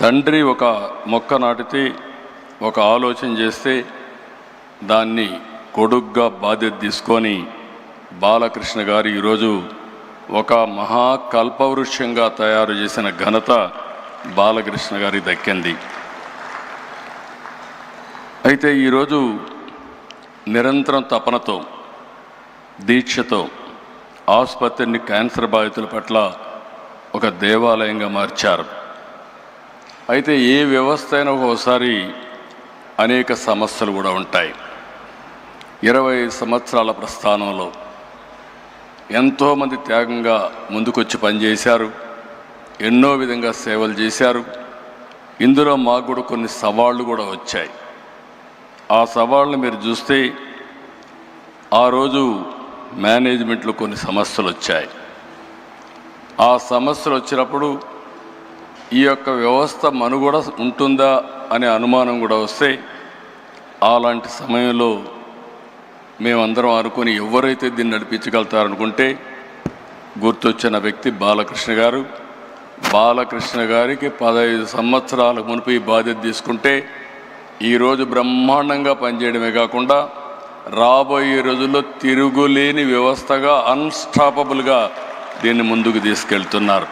తండ్రి ఒక మొక్క నాటితే, ఒక ఆలోచన చేస్తే దాన్ని కొడుగ్గా బాధ్యత తీసుకొని బాలకృష్ణ గారు ఈరోజు ఒక మహాకల్పవృక్షంగా తయారు చేసిన ఘనత బాలకృష్ణ గారికి దక్కింది. అయితే ఈరోజు నిరంతరం తపనతో, దీక్షతో ఆసుపత్రిని క్యాన్సర్ బాధితుల పట్ల ఒక దేవాలయంగా మార్చారు. అయితే ఏ వ్యవస్థ అయినా ఒకసారి అనేక సమస్యలు కూడా ఉంటాయి. 25 సంవత్సరాల ప్రస్థానంలో ఎంతోమంది త్యాగంగా ముందుకొచ్చి పనిచేశారు, ఎన్నో విధంగా సేవలు చేశారు. ఇందులో మాకు కూడా కొన్ని సవాళ్ళు కూడా వచ్చాయి. ఆ సవాళ్ళను మీరు చూస్తే ఆ రోజు మేనేజ్మెంట్లో కొన్ని సమస్యలు వచ్చాయి. ఆ సమస్యలు వచ్చినప్పుడు ఈ యొక్క వ్యవస్థ మనుగడ ఉంటుందా అనే అనుమానం కూడా వస్తే, అలాంటి సమయంలో మేమందరం అనుకుని ఎవరైతే దీన్ని నడిపించగలుగుతారనుకుంటే గుర్తొచ్చిన వ్యక్తి బాలకృష్ణ గారు. బాలకృష్ణ గారికి 15 సంవత్సరాల మునుపు ఈ బాధ్యత తీసుకుంటే ఈరోజు బ్రహ్మాండంగా పనిచేయడమే కాకుండా రాబోయే రోజుల్లో తిరుగులేని వ్యవస్థగా, అన్స్టాపబుల్గా దీన్ని ముందుకు తీసుకెళ్తున్నారు.